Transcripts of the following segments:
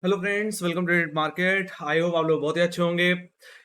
Hello friends, welcome to Trade Market. I hope आप लोग बहुत ही अच्छे होंगे।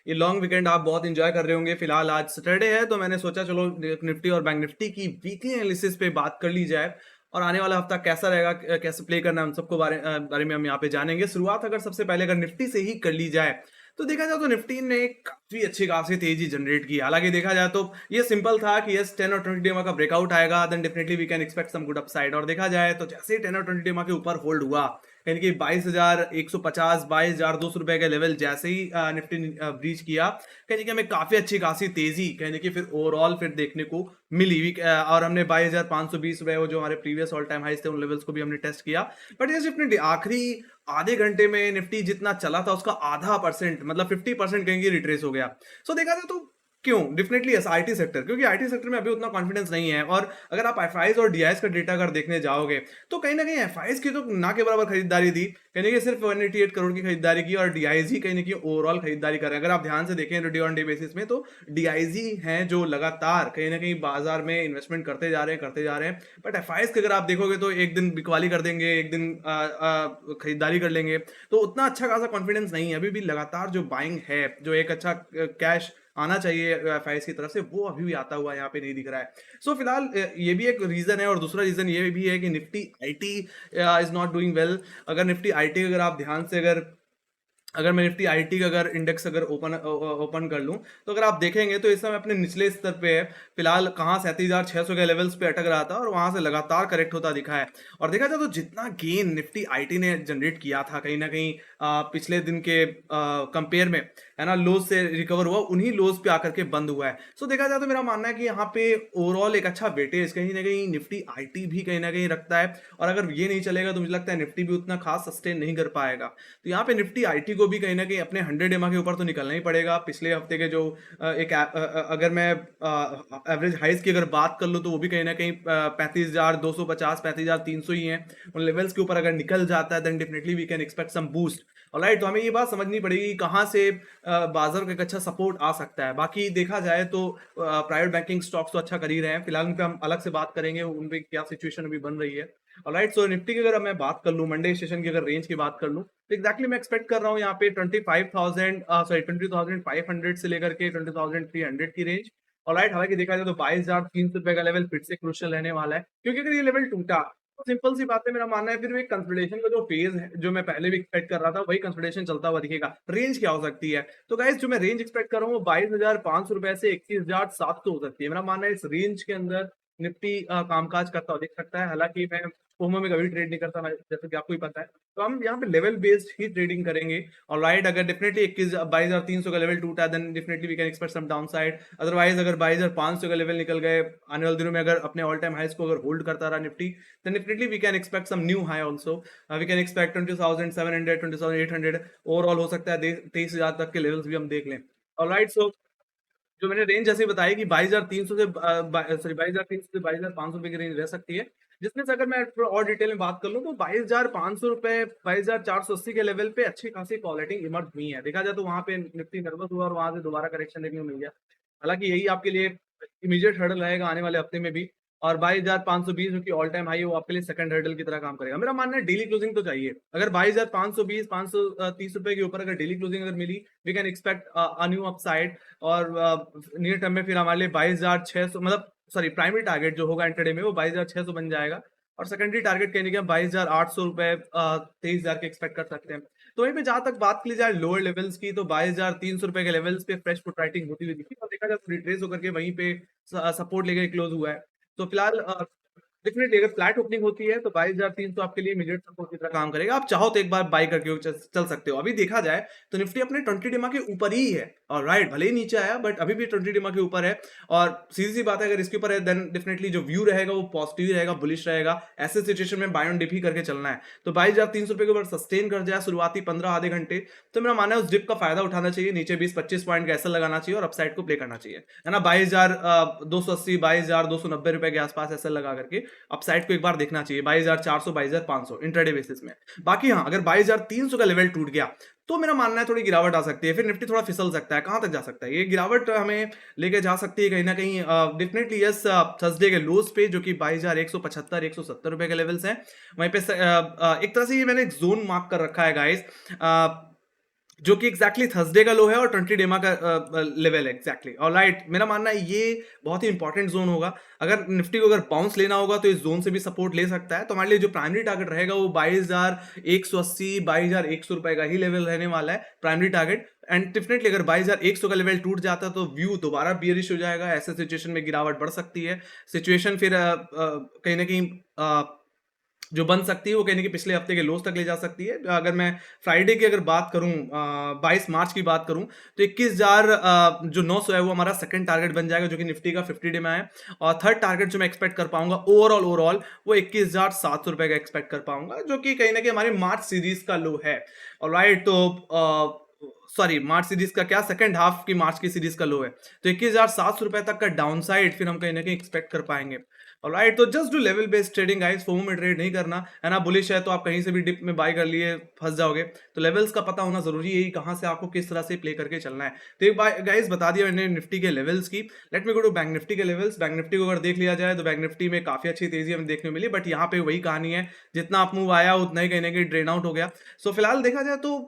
ये लॉन्ग वीकेंड आप बहुत इंजॉय कर रहे होंगे। फिलहाल आज सैटरडे है तो मैंने सोचा चलो निफ्टी और बैंक निफ्टी की वीकली एनालिसिस पे बात कर ली जाए और आने वाला हफ्ता कैसा रहेगा, कैसे प्ले करना है, हम सबको बारे में हम यहाँ पे जानेंगे। शुरुआत अगर सबसे पहले अगर निफ्टी से ही कर ली जाए तो देखा जाए तो निफ्टी ने काफी अच्छी खासी तेजी जनरेट की। हालांकि देखा जाए तो ये सिंपल था कि यस 10 और 20 डेमा का ब्रेकआउट आएगा then definitely we can expect some good upside. और देखा जाए तो जैसे ही 10 और 20 डेमा के ऊपर होल्ड हुआ, यानी कि 22,150 22,200 रुपए का लेवल जैसे ही निफ्टी ब्रीच किया, कहने की हमें काफी अच्छी खासी तेजी कहने की फिर ओवरऑल फिर देखने को मिली। और हमने 22,520 रुपए, वो जो हमारे प्रीवियस ऑल टाइम हाइस थे, उन लेवल्स को भी हमने टेस्ट किया। बट ये डेफिनेटली आखिरी आधे घंटे में निफ्टी जितना चला था उसका आधा परसेंट, मतलब 50% कहेंगे रिट्रेस हो गया। सो देखा जाए तो क्यों डेफिनेटली यस आईटी सेक्टर, क्योंकि आईटी सेक्टर में अभी उतना कॉन्फिडेंस नहीं है। और अगर आप एफआईज और डीआईएस का डेटा अगर देखने जाओगे तो कहीं ना कहीं एफआईज की तो ना के बराबर खरीदारी दी, कहीं ना कहीं सिर्फ 188 करोड़ की खरीदारी की, और डीआईजी कहीं ना कहीं ओवरऑल खरीदारी कर रहे हैं। अगर आप ध्यान से देखें डे ऑन डे बेसिस में तो डीआईजी हैं जो लगातार कहीं ना कहीं बाजार में इन्वेस्टमेंट करते जा रहे हैं। बट एफआईज की अगर आप देखोगे तो एक दिन बिकवाली कर देंगे, एक दिन खरीदारी कर लेंगे, तो उतना अच्छा खासा कॉन्फिडेंस नहीं है। अभी भी लगातार जो बाइंग है, जो एक अच्छा कैश आना चाहिए एफआईएस की तरफ से, वो अभी भी आता हुआ यहाँ पे नहीं दिख रहा है। सो फिलहाल ये भी एक रीजन है, और दूसरा रीजन ये भी है कि Nifty IT is not doing well. अगर निफ्टी आईटी अगर आप ध्यान से अगर अगर मैं निफ्टी आईटी का अगर इंडेक्स अगर ओपन कर लूं तो अगर आप देखेंगे तो इस समय अपने निचले स्तर पे है। फिलहाल कहाँ 37,600 के लेवल्स पे अटक रहा था और वहां से लगातार करेक्ट होता दिखा है। और देखा जाए तो जितना गेन निफ्टी आईटी ने जनरेट किया था कहीं ना कहीं पिछले दिन के कंपेयर में, है ना, लोज से रिकवर हुआ, उन्हीं लोज पे आकर के बंद हुआ है। सो देखा जाए तो मेरा मानना है कि यहाँ पे ओवरऑल एक अच्छा वेटेज कहीं ना कहीं निफ्टी आईटी भी कहीं ना कहीं रखता है। और अगर ये नहीं चलेगा तो मुझे लगता है निफ्टी भी उतना खास सस्टेन नहीं कर पाएगा। तो यहाँ पे निफ्टी आईटी को भी कहीं ना कहीं अपने 100 एमआ के ऊपर तो निकलना ही पड़ेगा। पिछले हफ्ते के जो अगर मैं एवरेज हाइस की अगर बात कर लूँ तो वो भी कहीं ना कहीं 35,250 35,300 ही है। उन लेवल्स के ऊपर अगर निकल जाता है then definitely we can expect some boost. Alright, तो हमें ये बात समझनी पड़ेगी कहाँ से बाजार का एक अच्छा सपोर्ट आ सकता है। बाकी देखा जाए तो प्राइवेट बैंकिंग स्टॉक्स तो अच्छा कर ही रहे हैं। फिलहाल उन पे हम अलग से बात करेंगे, उन पे क्या सिचुएशन अभी बन रही है। ऑलराइट, सो निफ्टी की अगर मैं बात कर लूं, मंडे सेशन की अगर रेंज की बात कर लूं तो एक्जैक्टली मैं एक्सपेक्ट कर रहा हूं यहाँ पे 20,500 से लेकर के 20,300 की रेंज। ऑलराइट, हालांकि देखा जाए तो 22,300 रुपए का लेवल फिर से क्रूशियल रहने वाला है, क्योंकि अगर ये लेवल टूटा तो सिंपल सी बात है, मेरा मानना है फिर एक कंसोलिडेशन का जो फेज है जो मैं पहले भी एक्सपेक्ट कर रहा था वही कंसोलिडेशन चलता हुआ दिखेगा। रेंज क्या हो सकती है? तो गाइस जो मैं रेंज एक्सपेक्ट कर रहा हूँ वो 22,500 रुपए से 21,700 हो सकती है। मेरा मानना है इस रेंज के अंदर निफ्टी कामकाज करता हुआ दिख सकता है। हालांकि मैं फोमो में कभी ट्रेड नहीं करता, जैसे कि आपको ही पता है। तो हम यहाँ पे लेवल बेस्ड ही ट्रेडिंग करेंगे। और राइट, अगर डेफिनेटली 22,300 का लेवल टूटा then definitely we can expect some downside. Otherwise अगर 22,500 का लेवल निकल गए आने वाले दिनों में, अगर अपने ऑल टाइम हाइस को अगर होल्ड करता रहा Nifty, then definitely we can expect some new high also. We can expect 20,700 20,800 overall हो सकता है। 23,000 तक के लेवल्स भी हम देख लें। ऑलराइट, सो जो मैंने रेंज जैसे बताई कि 22,300 से 22,300 से 22,500 रुपए की रेंज रह सकती है। जिसमें से अगर मैं थोड़ा और डिटेल में बात कर लूं तो 22,500 रुपए 22,480 के लेवल पे अच्छी खासी क्वालिटी इमर्ज हुई है। देखा जाए तो वहां पे निफ्टी नर्वस हुआ और वहां से दोबारा करेक्शन देखने को मिल गया। हालांकि यही आपके लिए इमीडिएट हर्डल रहेगा आने वाले हफ्ते में भी। और 22,520 जो कि ऑल टाइम हाई है, वो आपके लिए सेकंड हर्डल की तरह काम करेगा। मेरा मानना है डेली क्लोजिंग तो चाहिए। अगर 22,520 530 रुपए के ऊपर अगर डेली क्लोजिंग अगर मिली, we can expect a new upside. और नियर टर्म में फिर हमारे लिए 22,600, मतलब सॉरी, प्राइमरी टारगेट जो होगा इंटरडे में वो 22,600 बन जाएगा। और सेकेंडरी टारगेट कहने के 22,800 रुपए 23,000 के एक्सपेक्ट कर सकते हैं। तो वहीं पे जहां तक बात की जाए लोअर लेवल्स की, तो 22,300 रुपए के लेवल्स पे फ्रेश फुट राइटिंग होती हुई दिखी, और देखा जाए तो रिट्रेस होकर के वहीं पे सपोर्ट लेकर क्लोज हुआ है। तो फिलहाल डेफिनेटली अगर फ्लैट ओपनिंग होती है तो 22,300 आपके लिए इमीडिएट सपोर्ट की तरह काम करेगा। आप चाहो तो एक बार बाई करके चल सकते हो। अभी देखा जाए तो निफ्टी अपने 20 डिमा के ऊपर ही है। और राइट, भले ही नीचे आया बट अभी भी 20 डिमा के ऊपर है। और सीधी सी बात है, अगर इसके ऊपर है देन डेफिनेटली जो व्यू रहेगा वो पॉजिटिव ही रहेगा, बुलिश रहेगा। ऐसे सिचुएशन में बाय ऑन डिप ही करके चलना है। तो 22,300 रुपए के ऊपर सस्टेन कर जाए शुरुआती 15 आधे घंटे, तो मेरा मानना है उस डिप का फायदा उठाना चाहिए। नीचे 20-25 पॉइंट का ऐसा लगाना चाहिए और अपसाइड को प्ले करना चाहिए, है ना। 22,280 22,290 रुपए के आसपास ऐसा लगा करके अपसाइड को एक बार देखना चाहिए। 22,400 22,500 इंट्राडे बेसिस में। बाकी हाँ, अगर 22,300 का लेवल टूट गया तो मेरा मानना है थोड़ी गिरावट आ सकती है, फिर निफ्टी थोड़ा फिसल सकता है। कहाँ तक जा सकता है ये गिरावट? हमें लेके जा सकती है कहीं ना कहीं, डेफिनेटली यस, थर्सडे के लोज पे जो कि 22,175 170 रुपए के लेवल्स हैं, वहीं पे एक तरह से ये मैंने एक जोन मार्क कर रखा है गाइस, जो कि एग्जैक्टली थर्सडे का लो है और 20 डेमा का लेवल है एग्जैक्टली। ऑलराइट, मेरा मानना है ये बहुत ही इंपॉर्टेंट जोन होगा। अगर निफ्टी को अगर बाउंस लेना होगा तो इस जोन से भी सपोर्ट ले सकता है। तो हमारे लिए जो प्राइमरी टारगेट रहेगा वो 22,180 22,100 रुपए का ही लेवल रहने वाला है, प्राइमरी टारगेट। एंड डेफिनेटली अगर 22,100 का लेवल टूट जाता है तो व्यू दोबारा बियरिश हो जाएगा, ऐसे सिचुएशन में गिरावट बढ़ सकती है। सिचुएशन फिर कहीं ना कहीं जो बन सकती है वो कहने की पिछले हफ्ते के लोस तक ले जा सकती है। अगर मैं फ्राइडे की अगर बात करूं, 22 मार्च की बात करूं, तो 21,000 जो 900 है वो हमारा सेकंड टारगेट बन जाएगा, जो कि निफ्टी का 50 डे में है। और थर्ड टारगेट जो मैं एक्सपेक्ट कर पाऊंगा ओवरऑल वो 21,700 रुपए का एक्सपेक्ट कर पाऊंगा, जो कि कहीं ना कहीं हमारे मार्च सीरीज का लो है। ऑलराइट, तो सॉरी, मार्च सीरीज का क्या, सेकंड हाफ की मार्च की सीरीज का लो है। तो 21,700 रुपए तक का डाउन साइड फिर हम कहीं ना कहीं एक्सपेक्ट कर पाएंगे। ऑलराइट, तो just do level based trading guys, FOMO में ट्रेड नहीं करना है ना। बुलिश है तो आप कहीं से भी डिप में बाय कर लिए फंस जाओगे। तो लेवल्स का पता होना जरूरी है, कहां से आपको किस तरह से प्ले करके चलना है। तो एक बार गाइस बता दिया मैंने निफ्टी के लेवल्स की। Let me go to bank Nifty के लेवल्स। बैंक निफ्टी को अगर देख लिया जाए तो बैंक निफ्टी में काफी अच्छी तेजी हमें देखने को मिली, बट यहाँ पे वही कहानी है, जितना आप मूव आया उतना ही कहीं ना कहीं ड्रेन आउट हो गया। सो फिलहाल देखा जाए तो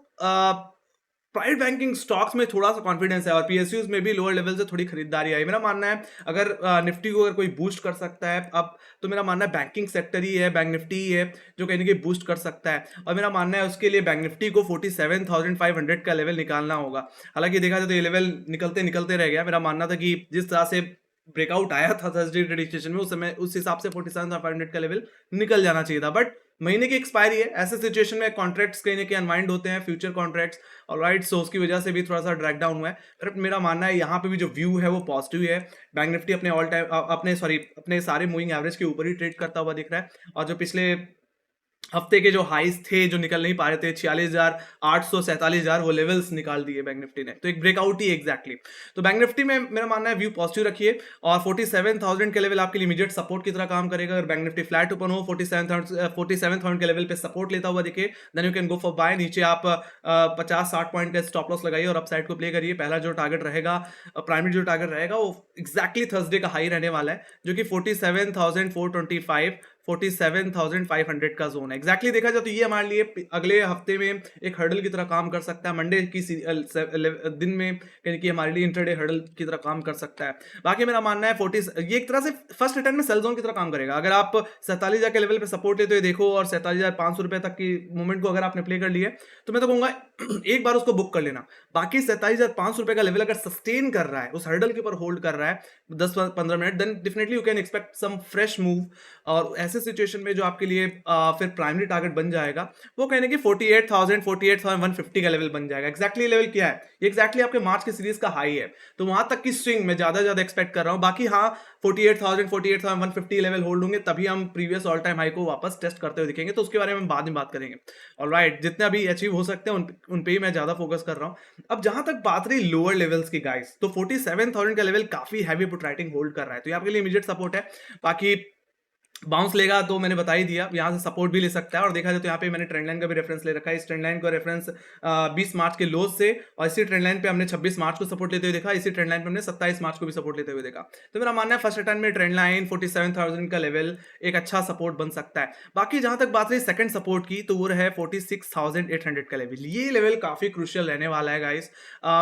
प्राइवेट बैंकिंग स्टॉक्स में थोड़ा सा कॉन्फिडेंस है और पीएसयूज में भी लोअर लेवल से थोड़ी खरीदारी आई। मेरा मानना है अगर निफ्टी को अगर कोई बूस्ट कर सकता है अब, तो मेरा मानना है बैंकिंग सेक्टर ही है, बैंक निफ्टी ही है जो कहीं ना कहीं बूस्ट कर सकता है। और मेरा मानना है उसके लिए बैंक निफ्टी को 47,500 का लेवल निकालना होगा। हालांकि देखा जाए तो ये लेवल निकलते निकलते रह गया। मेरा मानना था कि जिस तरह से ब्रेकआउट आया था थर्सडे ट्रेडिंग सेशन में, उस समय उस हिसाब से 47,500 का लेवल निकल जाना चाहिए था, बट महीने की एक्सपायरी है। ऐसे सिचुएशन में कॉन्ट्रैक्ट्स कहीं ना कहीं अनवाइंड होते हैं, फ्यूचर कॉन्ट्रैक्ट्स। ऑलराइट, सो उसकी वजह से भी थोड़ा सा ड्रैग डाउन हुआ है। पर मेरा मानना है यहाँ पे भी जो व्यू है वो पॉजिटिव है। बैंक निफ्टी अपने ऑल टाइम अपने सारे मूविंग एवरेज के ऊपर ही ट्रेड करता हुआ दिख रहा है। और जो पिछले हफ्ते के जो हाइस थे जो निकल नहीं पा रहे थे, 46,800 47,000, वो लेवल्स निकाल दिए बैंक निफ्टी ने। तो एक ब्रेकआउट ही एग्जैक्टली। तो बैंक निफ्टी में मेरा मानना है व्यू पॉजिटिव रखिए और 47,000 के लेवल आपके लिए इमीडिएट सपोर्ट की तरह काम करेगा। अगर बैंक निफ्टी फ्लैट ओपन हो 47,000 के लेवल पे सपोर्ट लेता हुआ दिखे, then you can go for buy. नीचे आप 50-60 पॉइंट का स्टॉप लॉस लगाइए और अपसाइड को प्ले करिए। पहला जो टारगेट रहेगा, प्राइमरी जो टारगेट रहेगा, वो एग्जैक्टली थर्सडे का हाई रहने वाला है, जो कि 47,425 47,500 का जोन है। एग्जैक्टली देखा जाए तो ये हमारे लिए अगले हफ्ते में एक हर्डल की तरह काम कर सकता है। मंडे की दिन में कहीं कि हमारे लिए इंटरडे हर्डल की तरह काम कर सकता है। बाकी मेरा मानना है 40 ये एक तरह से फर्स्ट रिटर्न में सेल जोन की तरह काम करेगा। अगर आप 47,000 के लेवल पे सपोर्ट लेते हुए देखो और 47,500 रुपए तक की मूवमेंट को अगर आपने प्ले कर लिया, तो मैं तो कहूंगा एक बार उसको बुक कर लेना। बाकी 47,500 रुपए का लेवल अगर सस्टेन कर रहा है, उस हर्डल के ऊपर होल्ड कर रहा है 10-15 minute, then definitely you can expect some fresh move. और ऐसे सिचुएशन में जो आपके लिए फिर प्राइमरी टारगेट बन जाएगा वो कहने की 48,150 का लेवल बन जाएगा। एग्जैक्टली लेवल क्या है, ये एग्जैक्टली आपके मार्च की सीरीज का हाई है। तो वहां तक की स्विंग में ज्यादा एक्सपेक्ट कर रहा हूं। बाकी हाँ, 48,150 लेवल होल्ड होंगे तभी हम प्रीवियस ऑल टाइम हाई को वापस टेस्ट करते हुए दिखेंगे, तो उसके बारे में बाद में बात करेंगे। ऑलराइट, जितने अभी अचीव हो सकते हैं उन पे ही मैं ज्यादा फोकस कर रहा हूं। अब जहां तक बात रही लोअर लेवल्स की गाइस, तो 47,000 का लेवल काफी हैवी पुट राइटिंग होल्ड कर रहा है, तो ये आपके लिए इमीडिएट सपोर्ट है। बाकी बाउंस लेगा तो मैंने बता ही दिया, यहां से सपोर्ट भी ले सकता है। और देखा जाए तो यहाँ पे मैंने ट्रेंड लाइन का भी रेफरेंस ले रखा है। इस ट्रेंड लाइन का रेफरेंस 20 मार्च के लोज से, और इसी ट्रेंड लाइन पे हमने 26 मार्च को सपोर्ट लेते हुए देखा, इसी ट्रेंड लाइन पे हमने 27 मार्च को भी सपोर्ट लेते हुए देखा। तो मेरा मानना है फर्स्ट रिटर्न में ट्रेंड लाइन 47,000 का लेवल एक अच्छा सपोर्ट बन सकता है। बाकी जहां तक बात रही सेकंड सपोर्ट की, तो वो है 46,800 का लेवल। ये लेवल काफी क्रूशियल रहने वाला है गाइस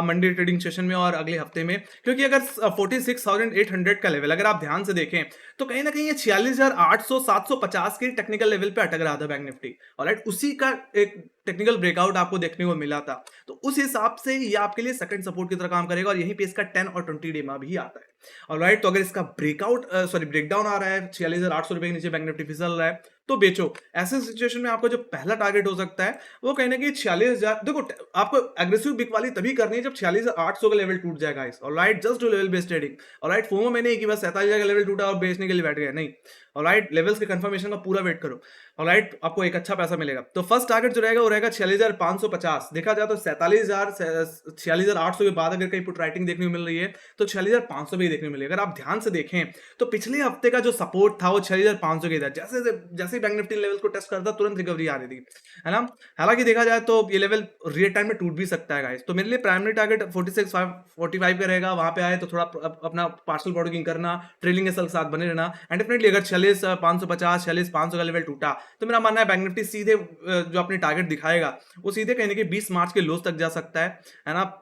मंडे ट्रेडिंग सेशन में और अगले हफ्ते में, क्योंकि अगर 46,800 का लेवल अगर आप ध्यान से देखें तो कहीं ना कहीं ये 46,800 750 के टेक्निकल लेवल पे अटक रहा था बैंक निफ्टी। ऑलराइट, उसी का एक टेक्निकल ब्रेकआउट आपको देखने को मिला था। तो उस हिसाब से ये आपके लिए सेकंड सपोर्ट की तरह काम करेगा और यहीं पे इसका 10 और 20 डे में भी आता है। ऑलराइट, तो अगर इसका ब्रेकडाउन आ रहा है 46,800 रुपए के नीचे बैंक निफ्टी फिसल रहा है, तो बेचो। ऐसे सिचुएशन में आपका जो पहला टारगेट हो सकता है वो कहने की 46,000। देखो, आपको एग्रेसिव बिक वाली तभी करनी है जब 46,800 का लेवल टूट जाएगा। Alright, just do level based trading. Alright, FOMO में नहीं कि बस 47,000 का लेवल टूटा और बेचने के लिए बैठ गए, नहीं। ऑलराइट, लेवल्स के कंफर्मेशन का पूरा वेट करो। ऑलराइट, आपको एक अच्छा पैसा मिलेगा। तो फर्स्ट टारगेट जो रहेगा वो रहेगा 46,550। देखा जाए तो 46,800 के बाद अगर कहीं पुट राइटिंग देखने को मिल रही है तो 46,500 भी देखने को मिलेगी। अगर आप ध्यान से देखें तो पिछले हफ्ते का जो सपोर्ट था वो 46,500 के था। जैसे जैसे बैंक निफ्टी लेवल को टेस्ट करता तुरंत रिकवरी आ रही थी, है ना। हालांकि देखा जाए तो ये लेवल रियल टाइम में टूट भी सकता है गाइस। तो मेरे लिए प्राइमरी टारगेट 46,45 का रहेगा। वहां पे आए तो थोड़ा अपना पार्सल बॉर्डरिंग करना, ट्रेलिंग के साथ बने रहना। एंड डेफिनेटली अगर 46,550 46,500 का लेवल टूटा तो मेरा मानना है बैंक निफ्टी सीधे जो अपनी टारगेट दिखाएगा वो सीधे कहीं ना कहीं 20 मार्च के लोस तक जा सकता है ना।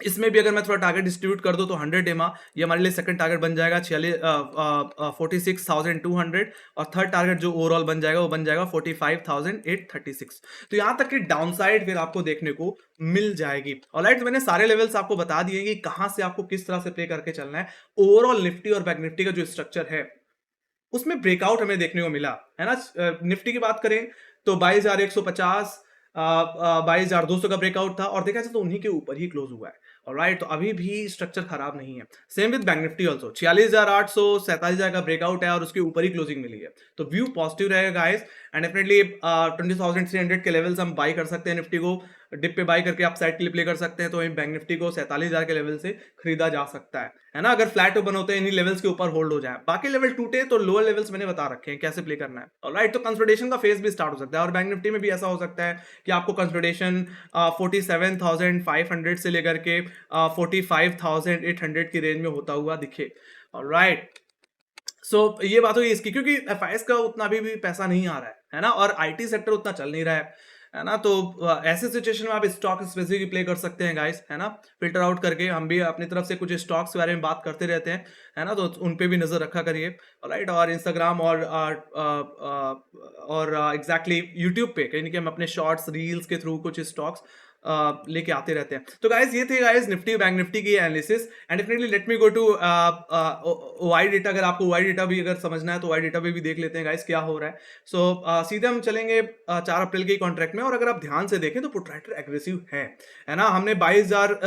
इसमें भी अगर मैं थोड़ा टारगेट डिस्ट्रीब्यूट कर दूं तो 100 एमा ये हमारे लिए सेकंड टारगेट बन जाएगा 46,200 और थर्ड टारगेट जो ओवरऑल बन जाएगा वो बन जाएगा 45,836। तो यहां तक कि डाउन साइड फिर आपको देखने को मिल जाएगी। ऑलराइट, मैंने सारे लेवल्स आपको बता दिए कि कहां से आपको किस तरह से प्ले करके चलना है। ओवरऑल निफ्टी और बैंक निफ्टी का जो स्ट्रक्चर है उसमें ब्रेकआउट हमें देखने को मिला है ना। निफ्टी की बात करें तो 22,150 22,200 का ब्रेकआउट था और देखा जाए तो उन्हीं के ऊपर ही क्लोज हुआ है। ऑलराइट, तो अभी भी स्ट्रक्चर खराब नहीं है। Same with bank Nifty also 46,800 47,000 का ब्रेकआउट है और उसके ऊपर ही क्लोजिंग मिली है। तो व्यू पॉजिटिव रहेगा गाइस एंड डेफिनेटली 20,300 के लेवल्स हम बाई कर सकते हैं। निफ्टी को डिप पे बाई करके आप साइड के लिए प्ले कर सकते हैं। तो वहीं बैंक निफ्टी को 47,000 के लेवल से खरीदा जा सकता है ना। अगर फ्लैट ओपन होते हैं इन्हीं लेवल्स के ऊपर होल्ड हो जाए, बाकी लेवल टूटे तो लोअर लेवल्स मैंने बता रखे हैं कैसे प्ले करना है। ऑलराइट, तो कंसोलिडेशन का फेज भी स्टार्ट हो सकता है और बैंक निफ्टी में भी ऐसा हो सकता है कि आपको कंसोलिडेशन 47,500 से लेकर के 45,800 की रेंज में होता हुआ दिखे। ऑलराइट, सो ये बात हुई इसकी, क्योंकि एफआईएस का उतना अभी भी पैसा नहीं आ रहा है ना, और आईटी सेक्टर उतना चल नहीं रहा है ना। तो ऐसे सिचुएशन में आप स्टॉक स्पेसिफिक प्ले कर सकते हैं गाइस, है ना। फिल्टर आउट करके हम भी अपनी तरफ से कुछ स्टॉक्स के बारे में बात करते रहते हैं, है ना। तो उन पे भी नजर रखा करिए। राइट, और इंस्टाग्राम और एग्जैक्टली यूट्यूब पे कहीं ना कहीं हम अपने शॉर्ट्स रील्स के थ्रू कुछ स्टॉक्स लेके आते रहते हैं। तो गाइस ये थे गाइस निफ्टी बैंक निफ्टी की analysis and definitely let me go to OI data. अगर आपको ओआई डेटा भी अगर समझना है तो ओआई डेटा भी देख लेते हैं गाइस क्या हो रहा है। सो सीधे हम चलेंगे 4 अप्रैल के कॉन्ट्रैक्ट में, और अगर आप ध्यान से देखें तो पुट राइटर एग्रेसिव है ना। हमने 22,000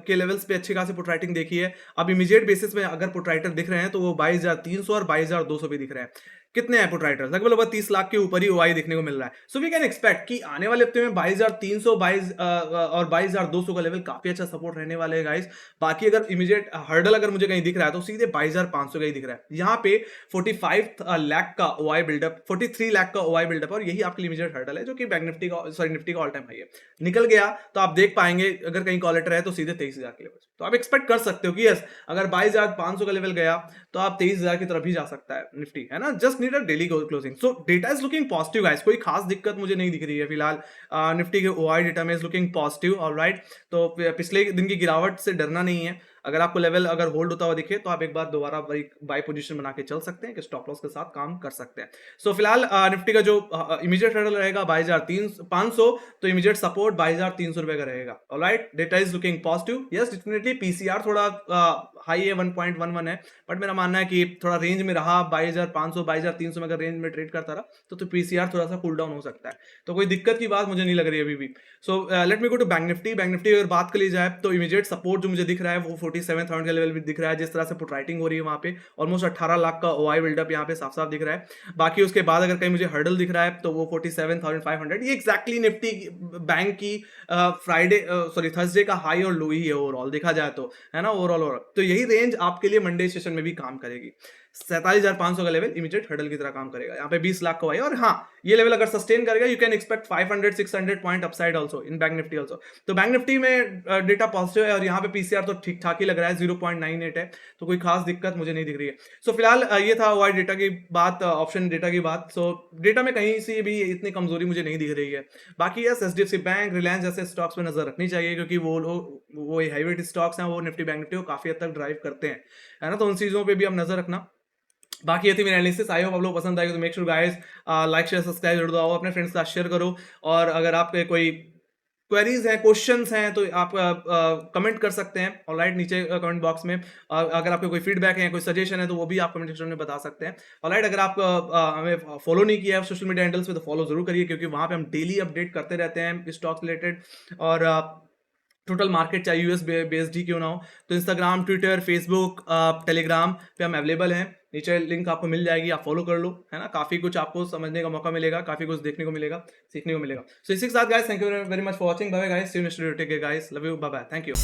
के लेवल्स पे अच्छी खासी पुट राइटिंग देखी है। अब इमीडिएट बेसिस में अगर पुट राइटर दिख रहे हैं तो वो 22,300 और 22,200 भी दिख रहे हैं। कितने हैं पुट राइटर्स? लगभग 30 लाख के ऊपर ही ओआई देखने को मिल रहा है। सो वी कैन एक्सपेक्ट कि आने वाले हफ्ते में 22,300 और 22,200 का लेवल काफी अच्छा सपोर्ट रहने वाले हैं गाइस। बाकी अगर इमीडिएट हर्डल अगर मुझे कहीं दिख रहा है तो सीधे 22,500 का ही दिख रहा है। यहाँ पे 45 लाख का ओआई बिल्डअप, 43 लाख का ओआई बिल्डअप, और यही आपके इमीडिएट हर्डल है जो कि बैंक निफ्टी का निफ्टी का ऑल टाइम हाई है। निकल गया तो आप देख पाएंगे अगर कहीं कॉलेटर है तो सीधे 23,000 के लेवल। तो आप एक्सपेक्ट कर सकते हो कि यस, अगर 22,500 का लेवल गया तो आप 23,000 की तरफ भी जा सकता है निफ्टी, है ना। Just need a daily closing. So data is looking positive guys, कोई खास दिक्कत मुझे नहीं दिख रही है फिलहाल। निफ्टी के ओआई डेटा में इज लुकिंग पॉजिटिव। ऑलराइट, तो पिछले दिन की गिरावट से डरना नहीं है। अगर आपको लेवल अगर होल्ड होता हुआ दिखे तो आप एक बार दोबारा बाय पोजीशन बना के चल सकते हैं कि स्टॉप लॉस के साथ काम कर सकते हैं। सो फिलहाल निफ्टी का जो इमीडिएट हर्डल रहेगा 22,500, तो इमीडिएट सपोर्ट 22,300 रुपए का रहेगा। Alright, data is looking positive. Yes, definitely PCR थोड़ा हाई है, 1.11 है, बट मेरा मानना है कि थोड़ा रेंज में रहा 22,500 22,300 में अगर रेंज में ट्रेड करता रहा तो पीसीआर थोड़ा सा कूल डाउन हो सकता है। तो कोई दिक्कत की बात मुझे नहीं लग रही अभी भी। So let me go to bank Nifty. Bank Nifty अगर बात कर ली जाए तो इमीडिएट सपोर्ट जो मुझे दिख रहा है वो 47,000 का लेवल भी दिख रहा है। जिस तरह से पुट राइटिंग हो रही है वहां पे ऑलमोस्ट 18 लाख का ओआई बिल्डअप यहाँ पे साफ साफ दिख रहा है। बाकी उसके बाद अगर कहीं मुझे हर्डल दिख रहा है तो वो 47,500, ये एक्जैक्टली निफ्टी बैंक की थर्सडे का हाई और लो ही है ओवरऑल देखा जाए तो, है ना। ओवरऑल तो यही रेंज आपके लिए मंडे सेशन में भी काम करेगी। 47,500 का लेवल इमीडिएट हर्डल की तरह काम करेगा। यहाँ पे 20 लाख का हुआ है, और हाँ, ये लेवल अगर सस्टेन करेगा you can expect 500-600 point upside also in bank Nifty also. तो बैंक निफ्टी में डेटा पॉजिटिव है और यहाँ पे पीसीआर तो ठीक ठाक ही लग रहा है, 0.98 है, तो कोई खास दिक्कत मुझे नहीं दिख रही है। सो फिलहाल ये था वाइड डेटा की बात, ऑप्शन डेटा की बात। सो डेटा में कहीं से भी इतनी कमजोरी मुझे नहीं दिख रही है। बाकी यस, एचडीएफसी बैंक, रिलायंस जैसे स्टॉक्स पे नजर रखनी चाहिए क्योंकि वो हाईवेट स्टॉक्स हैं, वो निफ्टी बैंक निफ्टी को काफी हद तक ड्राइव करते हैं, है ना। तो उन चीजों पे भी हम नजर रखना। बाकी ये थी मेरी एनालिसिस। आई होप आप लोग पसंद आएगी तो make sure guys like share subscribe जरूर दबाओ, अपने फ्रेंड्स के साथ शेयर करो। और अगर आपके कोई क्वेरीज हैं, क्वेश्चंस हैं तो आप कमेंट कर सकते हैं ऑलराइट नीचे कमेंट बॉक्स में। अगर आपके कोई फीडबैक है, कोई सजेशन है तो वो भी आप कमेंट सेक्शन में बता सकते हैं ऑलराइट। अगर आप हमें फॉलो नहीं किया है सोशल मीडिया हैंडल्स पे तो फॉलो जरूर करिए क्योंकि वहां पे हम डेली अपडेट करते रहते हैं स्टॉक्स रिलेटेड। और टोटल मार्केट चाहे यूएस बेस्ड ही क्यों ना हो, तो इंस्टाग्राम, ट्विटर, फेसबुक, टेलीग्राम पे हम अवेलेबल हैं। नीचे लिंक आपको मिल जाएगी, आप फॉलो कर लो, है ना? काफ़ी कुछ आपको समझने का मौका मिलेगा, काफ़ी कुछ देखने को मिलेगा, सीखने को मिलेगा। सो इसी के साथ guys, thank you very much for watching. Bye bye guys, see you next video, take care guys, love you, bye bye, thank you.